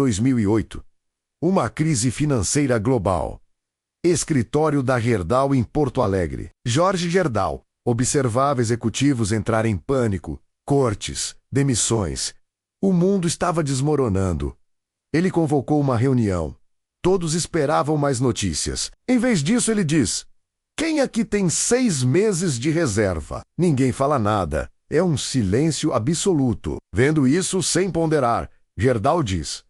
2008. Uma crise financeira global. Escritório da Gerdau em Porto Alegre. Jorge Gerdau observava executivos entrar em pânico, cortes, demissões. O mundo estava desmoronando. Ele convocou uma reunião. Todos esperavam mais notícias. Em vez disso, ele diz: quem aqui tem 6 meses de reserva? Ninguém fala nada. É um silêncio absoluto. Vendo isso, sem ponderar, Gerdau diz: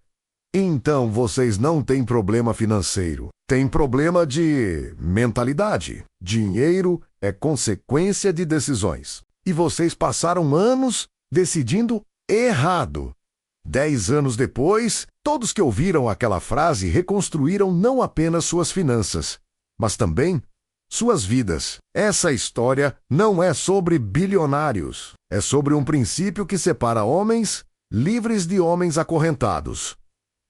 então vocês não têm problema financeiro. Tem problema de mentalidade. Dinheiro é consequência de decisões. E vocês passaram anos decidindo errado. 10 anos depois, todos que ouviram aquela frase reconstruíram não apenas suas finanças, mas também suas vidas. Essa história não é sobre bilionários. É sobre um princípio que separa homens livres de homens acorrentados.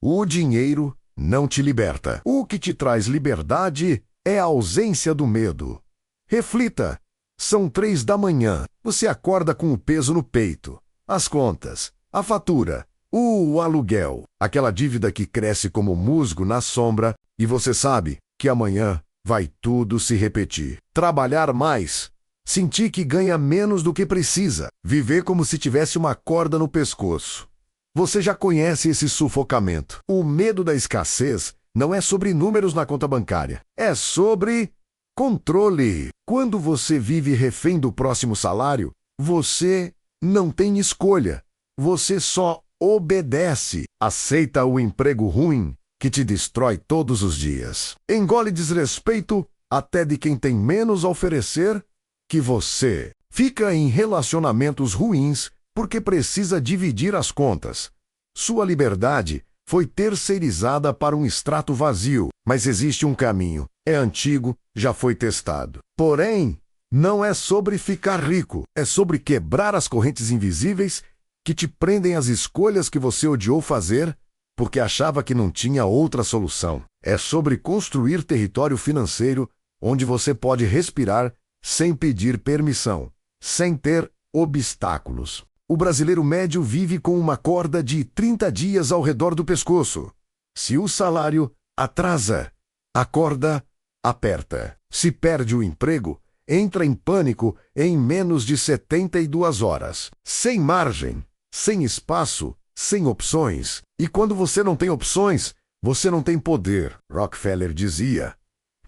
O dinheiro não te liberta. O que te traz liberdade é a ausência do medo. Reflita. São 3 da manhã. Você acorda com o peso no peito. As contas, a fatura, o aluguel, aquela dívida que cresce como musgo na sombra e você sabe que amanhã vai tudo se repetir. Trabalhar mais, sentir que ganha menos do que precisa, viver como se tivesse uma corda no pescoço. Você já conhece esse sufocamento. O medo da escassez não é sobre números na conta bancária, é sobre controle. Quando você vive refém do próximo salário, você não tem escolha. Você só obedece. Aceita o emprego ruim que te destrói todos os dias. Engole desrespeito até de quem tem menos a oferecer que você. Fica em relacionamentos ruins porque precisa dividir as contas. Sua liberdade foi terceirizada para um extrato vazio, mas existe um caminho. É antigo, já foi testado. Porém, não é sobre ficar rico, é sobre quebrar as correntes invisíveis que te prendem às escolhas que você odiou fazer porque achava que não tinha outra solução. É sobre construir território financeiro onde você pode respirar sem pedir permissão, sem ter obstáculos. O brasileiro médio vive com uma corda de 30 dias ao redor do pescoço. Se o salário atrasa, a corda aperta. Se perde o emprego, entra em pânico em menos de 72 horas. Sem margem, sem espaço, sem opções. E quando você não tem opções, você não tem poder. Rockefeller dizia: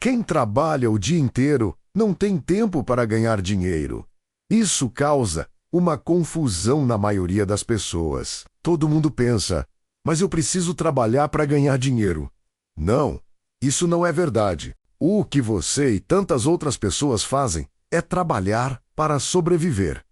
quem trabalha o dia inteiro não tem tempo para ganhar dinheiro. Isso causa uma confusão na maioria das pessoas. Todo mundo pensa: mas eu preciso trabalhar para ganhar dinheiro. Não, isso não é verdade. O que você e tantas outras pessoas fazem é trabalhar para sobreviver.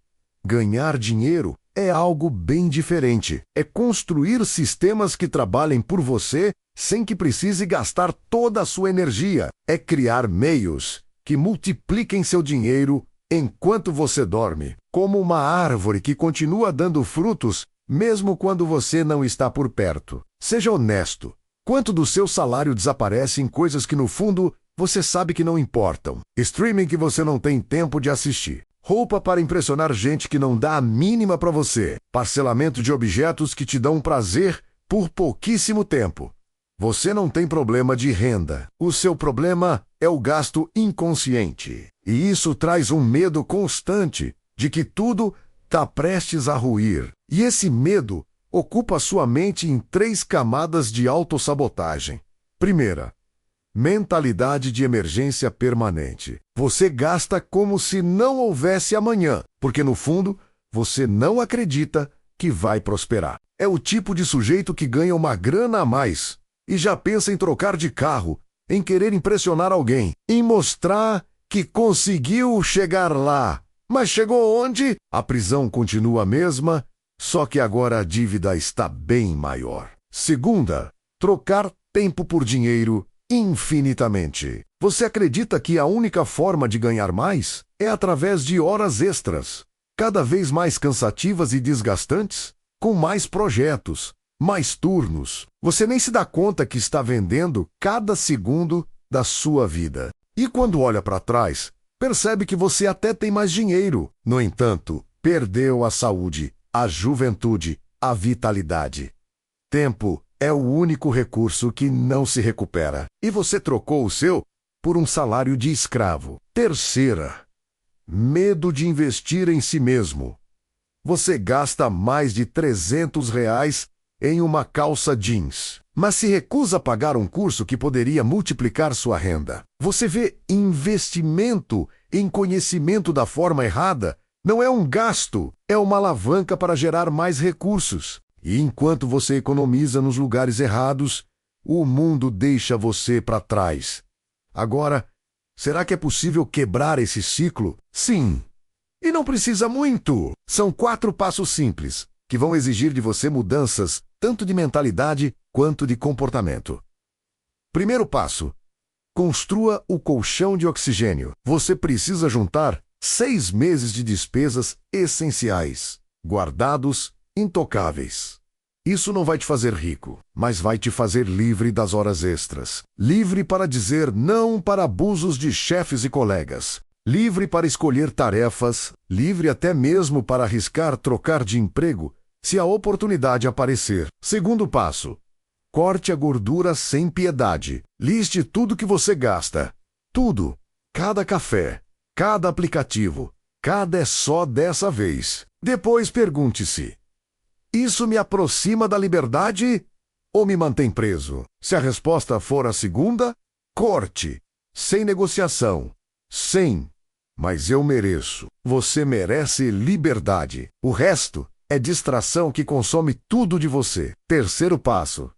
Ganhar dinheiro é algo bem diferente. É construir sistemas que trabalhem por você sem que precise gastar toda a sua energia. É criar meios que multipliquem seu dinheiro enquanto você dorme, como uma árvore que continua dando frutos mesmo quando você não está por perto. Seja honesto. Quanto do seu salário desaparece em coisas que no fundo você sabe que não importam? Streaming que você não tem tempo de assistir. Roupa para impressionar gente que não dá a mínima para você. Parcelamento de objetos que te dão prazer por pouquíssimo tempo. Você não tem problema de renda. O seu problema é o gasto inconsciente. E isso traz um medo constante de que tudo está prestes a ruir. E esse medo ocupa sua mente em 3 camadas de autossabotagem. Primeira, mentalidade de emergência permanente. Você gasta como se não houvesse amanhã, porque no fundo você não acredita que vai prosperar. É o tipo de sujeito que ganha uma grana a mais e já pensa em trocar de carro, em querer impressionar alguém, em mostrar que conseguiu chegar lá. Mas chegou onde? A prisão continua a mesma, só que agora a dívida está bem maior. Segunda, trocar tempo por dinheiro infinitamente. Você acredita que a única forma de ganhar mais é através de horas extras, cada vez mais cansativas e desgastantes, com mais projetos, mais turnos. Você nem se dá conta que está vendendo cada segundo da sua vida. E quando olha para trás, percebe que você até tem mais dinheiro. No entanto, perdeu a saúde, a juventude, a vitalidade. Tempo é o único recurso que não se recupera. E você trocou o seu por um salário de escravo. Terceira, medo de investir em si mesmo. Você gasta mais de R$ 300 em uma calça jeans, mas se recusa a pagar um curso que poderia multiplicar sua renda. Você vê investimento em conhecimento da forma errada. Não é um gasto, é uma alavanca para gerar mais recursos. E enquanto você economiza nos lugares errados, o mundo deixa você para trás. Agora, será que é possível quebrar esse ciclo? Sim. E não precisa muito. São 4 passos simples, que vão exigir de você mudanças tanto de mentalidade quanto de comportamento. Primeiro passo: construa o colchão de oxigênio. Você precisa juntar 6 meses de despesas essenciais, guardados, intocáveis. Isso não vai te fazer rico, mas vai te fazer livre das horas extras. Livre para dizer não para abusos de chefes e colegas. Livre para escolher tarefas. Livre até mesmo para arriscar trocar de emprego se a oportunidade aparecer. Segundo passo: corte a gordura sem piedade. Liste tudo que você gasta. Tudo. Cada café. Cada aplicativo, cada é só dessa vez. Depois pergunte-se: isso me aproxima da liberdade ou me mantém preso? Se a resposta for a segunda, corte. Sem negociação. Sem. Mas eu mereço. Você merece liberdade. O resto é distração que consome tudo de você. Terceiro passo: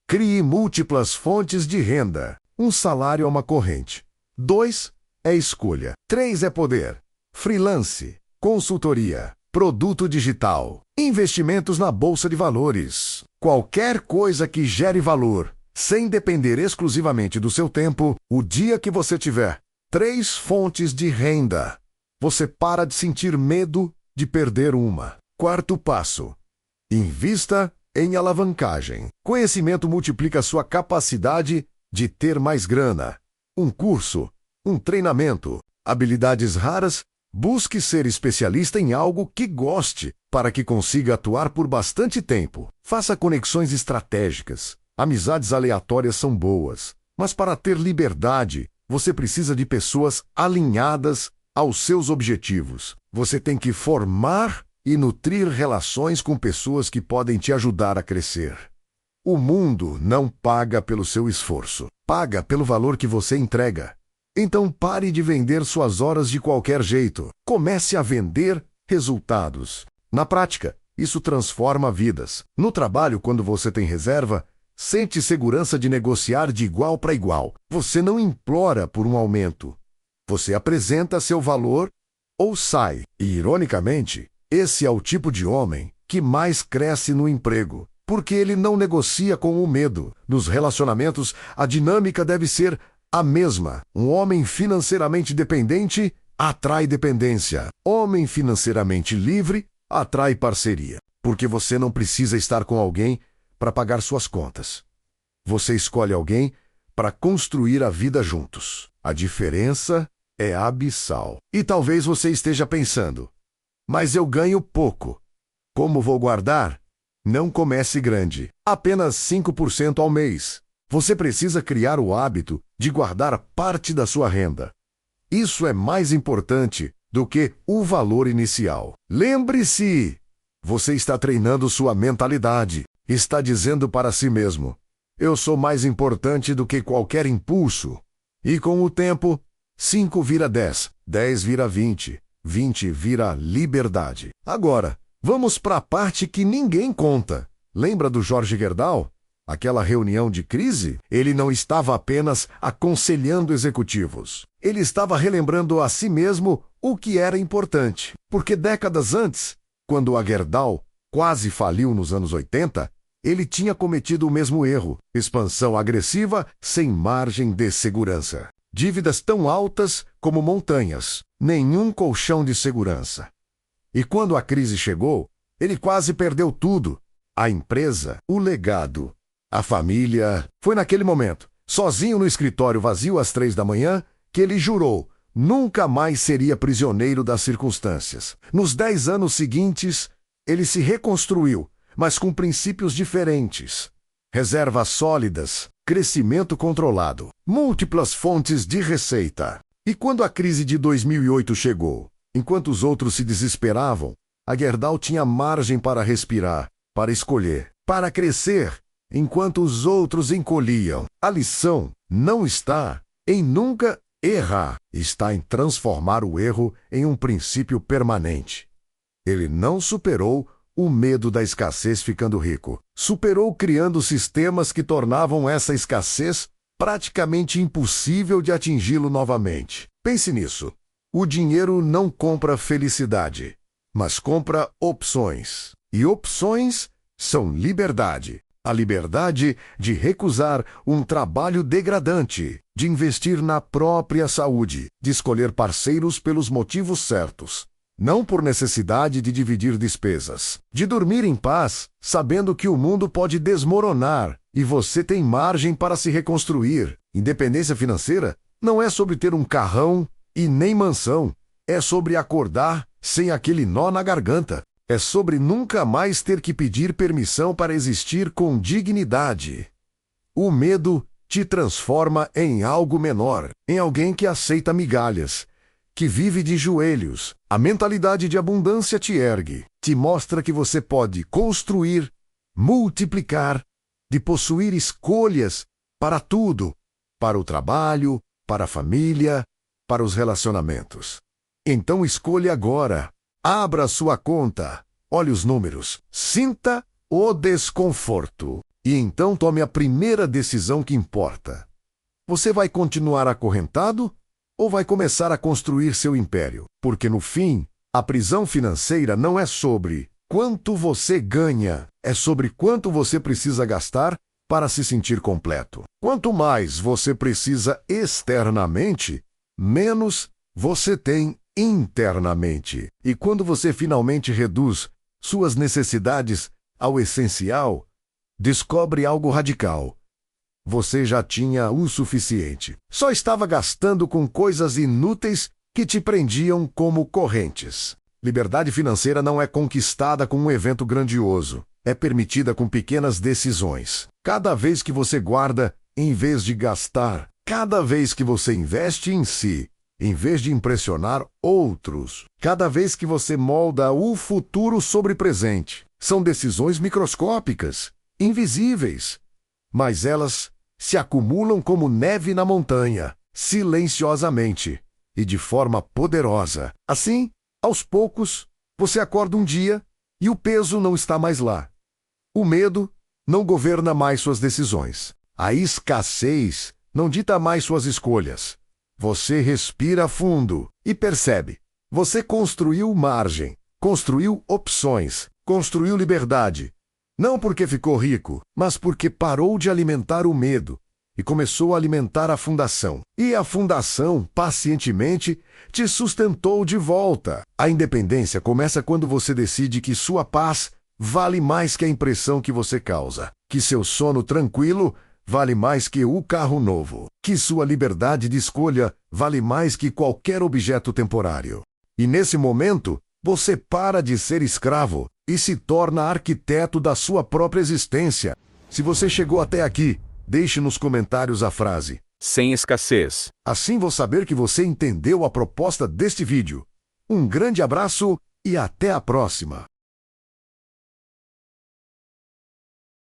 crie múltiplas fontes de renda. 1 salário é uma corrente. 2 é escolha. 3 é poder. Freelance, consultoria, produto digital, investimentos na bolsa de valores. Qualquer coisa que gere valor, sem depender exclusivamente do seu tempo. O dia que você tiver 3 fontes de renda, você para de sentir medo de perder uma. Quarto passo: invista em alavancagem. Conhecimento multiplica sua capacidade de ter mais grana. Um curso, um treinamento, habilidades raras. Busque ser especialista em algo que goste, para que consiga atuar por bastante tempo. Faça conexões estratégicas. Amizades aleatórias são boas, mas para ter liberdade, você precisa de pessoas alinhadas aos seus objetivos. Você tem que formar e nutrir relações com pessoas que podem te ajudar a crescer. O mundo não paga pelo seu esforço, paga pelo valor que você entrega. Então pare de vender suas horas de qualquer jeito. Comece a vender resultados. Na prática, isso transforma vidas. No trabalho, quando você tem reserva, sente segurança de negociar de igual para igual. Você não implora por um aumento. Você apresenta seu valor ou sai. E, ironicamente, esse é o tipo de homem que mais cresce no emprego, porque ele não negocia com o medo. Nos relacionamentos, a dinâmica deve ser a mesma. Um homem financeiramente dependente atrai dependência. Homem financeiramente livre atrai parceria. Porque você não precisa estar com alguém para pagar suas contas. Você escolhe alguém para construir a vida juntos. A diferença é abissal. E talvez você esteja pensando: mas eu ganho pouco. Como vou guardar? Não comece grande. Apenas 5% ao mês. Você precisa criar o hábito de guardar parte da sua renda. Isso é mais importante do que o valor inicial. Lembre-se, você está treinando sua mentalidade. Está dizendo para si mesmo: eu sou mais importante do que qualquer impulso. E com o tempo, 5 vira 10, 10 vira 20, 20 vira liberdade. Agora, vamos para a parte que ninguém conta. Lembra do Jorge Gerdau? Aquela reunião de crise? Ele não estava apenas aconselhando executivos. Ele estava relembrando a si mesmo o que era importante. Porque décadas antes, quando a Gerdau quase faliu nos anos 80, ele tinha cometido o mesmo erro: expansão agressiva sem margem de segurança. Dívidas tão altas como montanhas, nenhum colchão de segurança. E quando a crise chegou, ele quase perdeu tudo: a empresa, o legado, a família. Foi naquele momento, sozinho no escritório vazio às 3 da manhã, que ele jurou nunca mais seria prisioneiro das circunstâncias. Nos 10 anos seguintes, ele se reconstruiu, mas com princípios diferentes. reservas sólidas, crescimento controlado, múltiplas fontes de receita. E quando a crise de 2008 chegou, enquanto os outros se desesperavam, a Gerdau tinha margem para respirar, para escolher, para crescer, enquanto os outros encolhiam. A lição não está em nunca errar, está em transformar o erro em um princípio permanente. Ele não superou o medo da escassez ficando rico. Superou criando sistemas que tornavam essa escassez praticamente impossível de atingi-lo novamente. Pense nisso. O dinheiro não compra felicidade, mas compra opções. E opções são liberdade. A liberdade de recusar um trabalho degradante, de investir na própria saúde, de escolher parceiros pelos motivos certos, não por necessidade de dividir despesas, de dormir em paz, sabendo que o mundo pode desmoronar e você tem margem para se reconstruir. Independência financeira não é sobre ter um carrão e nem mansão, é sobre acordar sem aquele nó na garganta. É sobre nunca mais ter que pedir permissão para existir com dignidade. O medo te transforma em algo menor, em alguém que aceita migalhas, que vive de joelhos. A mentalidade de abundância te ergue, te mostra que você pode construir, multiplicar, de possuir escolhas para tudo, para o trabalho, para a família, para os relacionamentos. Então escolha agora. Abra sua conta, olhe os números, sinta o desconforto e então tome a primeira decisão que importa. Você vai continuar acorrentado ou vai começar a construir seu império? Porque no fim, a prisão financeira não é sobre quanto você ganha, é sobre quanto você precisa gastar para se sentir completo. Quanto mais você precisa externamente, menos você tem internamente. E quando você finalmente reduz suas necessidades ao essencial, descobre algo radical. Você já tinha o suficiente. Só estava gastando com coisas inúteis que te prendiam como correntes. Liberdade financeira não é conquistada com um evento grandioso. É permitida com pequenas decisões. Cada vez que você guarda, em vez de gastar, cada vez que você investe em si, em vez de impressionar outros, cada vez que você molda o futuro sobre o presente. São decisões microscópicas, invisíveis, mas elas se acumulam como neve na montanha, silenciosamente e de forma poderosa. Assim, aos poucos, você acorda um dia e o peso não está mais lá. O medo não governa mais suas decisões. A escassez não dita mais suas escolhas. Você respira fundo e percebe. Você construiu margem, construiu opções, construiu liberdade. Não porque ficou rico, mas porque parou de alimentar o medo e começou a alimentar a fundação. E a fundação, pacientemente, te sustentou de volta. A independência começa quando você decide que sua paz vale mais que a impressão que você causa, que seu sono tranquilo vale mais que o carro novo, que sua liberdade de escolha vale mais que qualquer objeto temporário. E nesse momento, você para de ser escravo e se torna arquiteto da sua própria existência. Se você chegou até aqui, deixe nos comentários a frase sem escassez. Assim vou saber que você entendeu a proposta deste vídeo. Um grande abraço e até a próxima!